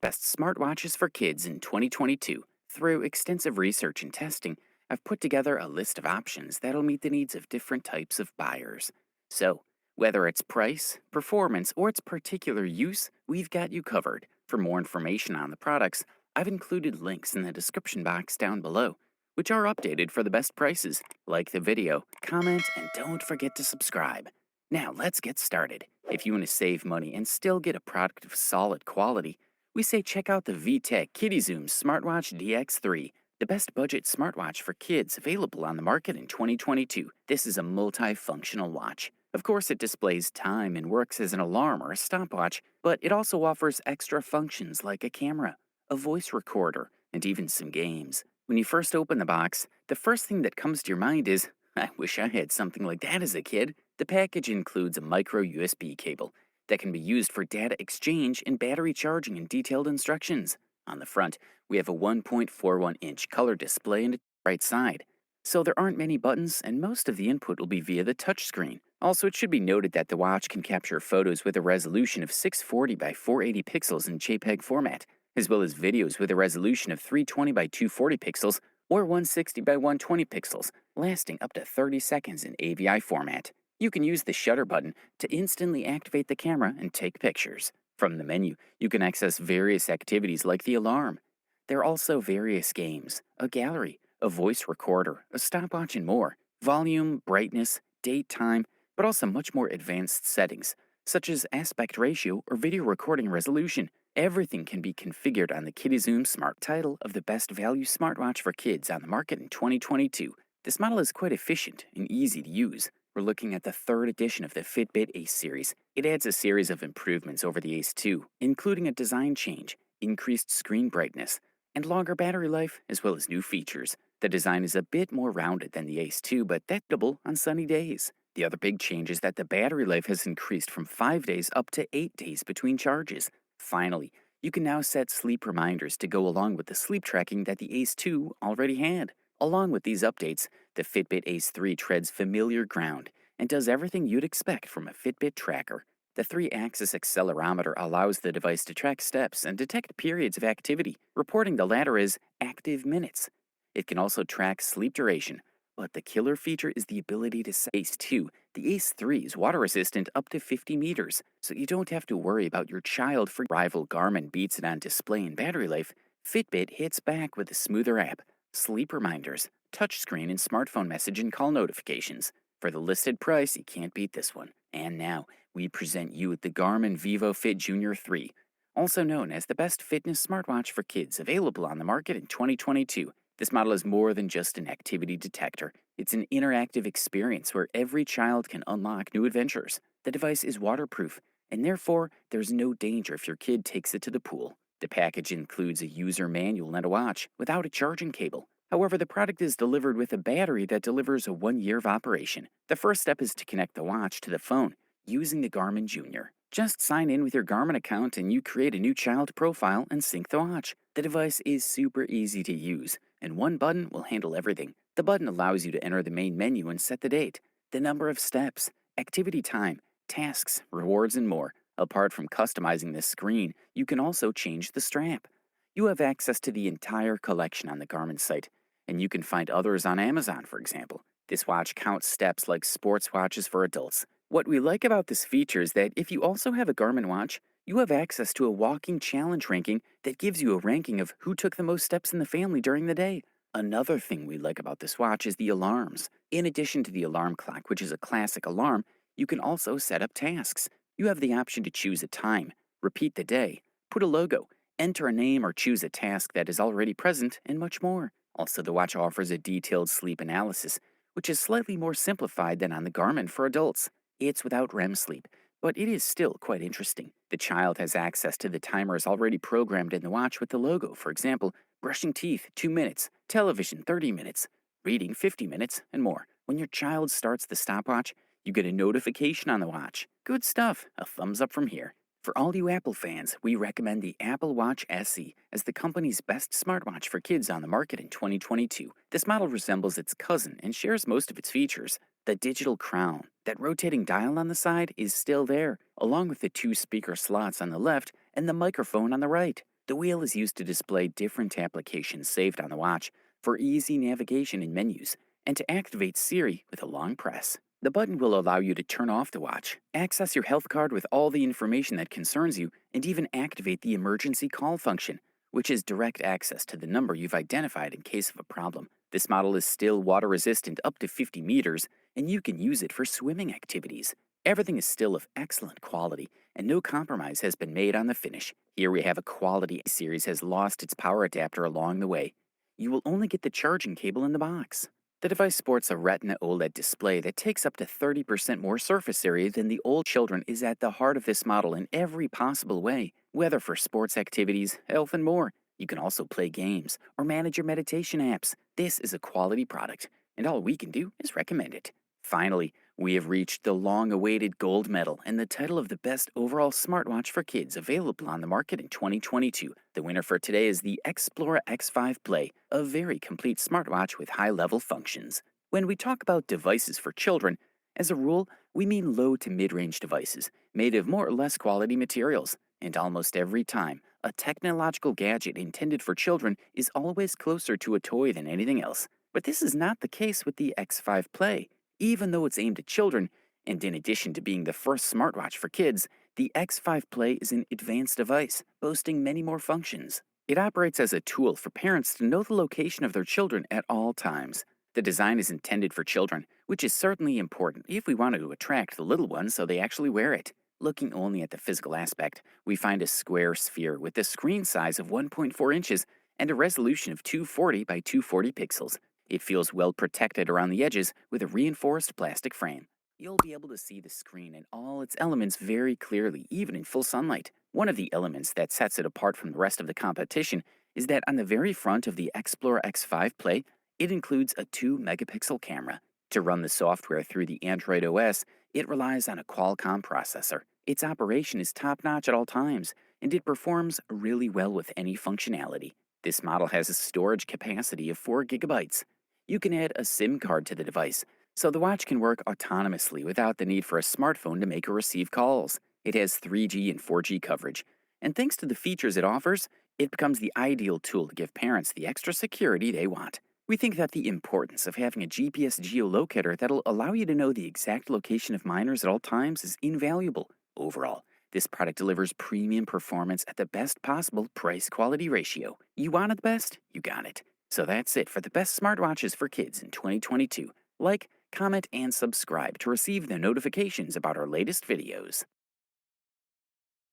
best smartwatches for kids in 2022. Through extensive research and testing, I've put together a list of options that'll meet the needs of different types of buyers. So, whether it's price, performance, or its particular use, we've got you covered. For more information on the products, I've included links in the description box down below, which are updated for the best prices. Like the video, comment, and don't forget to subscribe. Now, let's get started. If you want to save money and still get a product of solid quality, we say check out the VTech KidiZoom Smartwatch DX3, the best budget smartwatch for kids available on the market in 2022. This is a multifunctional watch. Of course, it displays time and works as an alarm or a stopwatch, but it also offers extra functions like a camera, a voice recorder, and even some games. When you first open the box, the first thing that comes to your mind is, I wish I had something like that as a kid. The package includes a micro USB cable that can be used for data exchange and battery charging and detailed instructions. On the front, we have a 1.41-inch color display and a right side. So there aren't many buttons, and most of the input will be via the touchscreen. Also, it should be noted that the watch can capture photos with a resolution of 640 by 480 pixels in JPEG format, as well as videos with a resolution of 320 by 240 pixels or 160 by 120 pixels, lasting up to 30 seconds in AVI format. You can use the shutter button to instantly activate the camera and take pictures. From the menu, you can access various activities like the alarm. There are also various games, a gallery, a voice recorder, a stopwatch, and more. Volume, brightness, date, time, but also much more advanced settings, such as aspect ratio or video recording resolution. Everything can be configured on the KidiZoom Smart, title of the best value smartwatch for kids on the market in 2022. This model is quite efficient and easy to use. We're looking at the third edition of the Fitbit Ace series. It adds a series of improvements over the Ace 2, including a design change, increased screen brightness, and longer battery life, as well as new features. The design is a bit more rounded than the Ace 2, but that's double on sunny days. The other big change is that the battery life has increased from 5 days up to 8 days between charges. Finally, you can now set sleep reminders to go along with the sleep tracking that the Ace 2 already had. Along with these updates, the Fitbit Ace 3 treads familiar ground and does everything you'd expect from a Fitbit tracker. The 3-axis accelerometer allows the device to track steps and detect periods of activity, reporting the latter as active minutes. It can also track sleep duration, but the killer feature is the ability to set Ace 2. The Ace 3 is water resistant up to 50 meters, so you don't have to worry about your child. For rival Garmin beats it on display and battery life, Fitbit hits back with a smoother app, sleep reminders, touchscreen, and smartphone message and call notifications. For the listed price, you can't beat this one. And now, we present you with the Garmin vivofit Junior 3, also known as the best fitness smartwatch for kids available on the market in 2022. This model is more than just an activity detector. It's an interactive experience where every child can unlock new adventures. The device is waterproof, and therefore, there's no danger if your kid takes it to the pool. The package includes a user manual and a watch without a charging cable. However, the product is delivered with a battery that delivers a 1 year of operation. The first step is to connect the watch to the phone using the Garmin Junior. Just sign in with your Garmin account and you create a new child profile and sync the watch. The device is super easy to use, and one button will handle everything. The button allows you to enter the main menu and set the date, the number of steps, activity time, tasks, rewards, and more. Apart from customizing the screen, you can also change the strap. You have access to the entire collection on the Garmin site, and you can find others on Amazon, for example. This watch counts steps like sports watches for adults. What we like about this feature is that if you also have a Garmin watch, you have access to a walking challenge ranking that gives you a ranking of who took the most steps in the family during the day. Another thing we like about this watch is the alarms. In addition to the alarm clock, which is a classic alarm, you can also set up tasks. You have the option to choose a time, repeat the day, put a logo, enter a name, or choose a task that is already present, and much more. Also, the watch offers a detailed sleep analysis, which is slightly more simplified than on the Garmin for adults. It's without REM sleep, but it is still quite interesting. The child has access to the timers already programmed in the watch with the logo. For example, brushing teeth, 2 minutes, television, 30 minutes, reading, 50 minutes, and more. When your child starts the stopwatch, you get a notification on the watch. Good stuff. A thumbs up from here. For all you Apple fans, we recommend the Apple Watch SE as the company's best smartwatch for kids on the market in 2022. This model resembles its cousin and shares most of its features. The digital crown, that rotating dial on the side, is still there, along with the 2 speaker slots on the left and the microphone on the right. The wheel is used to display different applications saved on the watch for easy navigation in menus and to activate Siri with a long press. The button will allow you to turn off the watch, access your health card with all the information that concerns you, and even activate the emergency call function, which is direct access to the number you've identified in case of a problem. This model is still water resistant up to 50 meters, and you can use it for swimming activities. Everything is still of excellent quality, and no compromise has been made on the finish. Here we have a quality series has lost its power adapter along the way. You will only get the charging cable in the box. The device sports a Retina OLED display that takes up to 30% more surface area than the old children is at the heart of this model in every possible way, whether for sports activities, health, and more. You can also play games or manage your meditation apps. This is a quality product, and all we can do is recommend it. Finally, we have reached the long-awaited gold medal and the title of the best overall smartwatch for kids available on the market in 2022. The winner for today is the Explora X5 Play, a very complete smartwatch with high-level functions. When we talk about devices for children, as a rule, we mean low to mid-range devices made of more or less quality materials. And almost every time, a technological gadget intended for children is always closer to a toy than anything else. But this is not the case with the X5 Play. Even though it's aimed at children, and in addition to being the first smartwatch for kids, the X5 Play is an advanced device, boasting many more functions. It operates as a tool for parents to know the location of their children at all times. The design is intended for children, which is certainly important if we want to attract the little ones so they actually wear it. Looking only at the physical aspect, we find a square sphere with a screen size of 1.4 inches and a resolution of 240 by 240 pixels. It feels well protected around the edges with a reinforced plastic frame. You'll be able to see the screen and all its elements very clearly, even in full sunlight. One of the elements that sets it apart from the rest of the competition is that on the very front of the Explorer X5 Play, it includes a 2-megapixel camera. To run the software through the Android OS, it relies on a Qualcomm processor. Its operation is top-notch at all times, and it performs really well with any functionality. This model has a storage capacity of 4 gigabytes. You can add a SIM card to the device, so the watch can work autonomously without the need for a smartphone to make or receive calls. It has 3G and 4G coverage, and thanks to the features it offers, it becomes the ideal tool to give parents the extra security they want. We think that the importance of having a GPS geolocator that'll allow you to know the exact location of minors at all times is invaluable. Overall, this product delivers premium performance at the best possible price-quality ratio. You wanted the best? You got it. So that's it for the best smartwatches for kids in 2022. Like, comment, and subscribe to receive the notifications about our latest videos.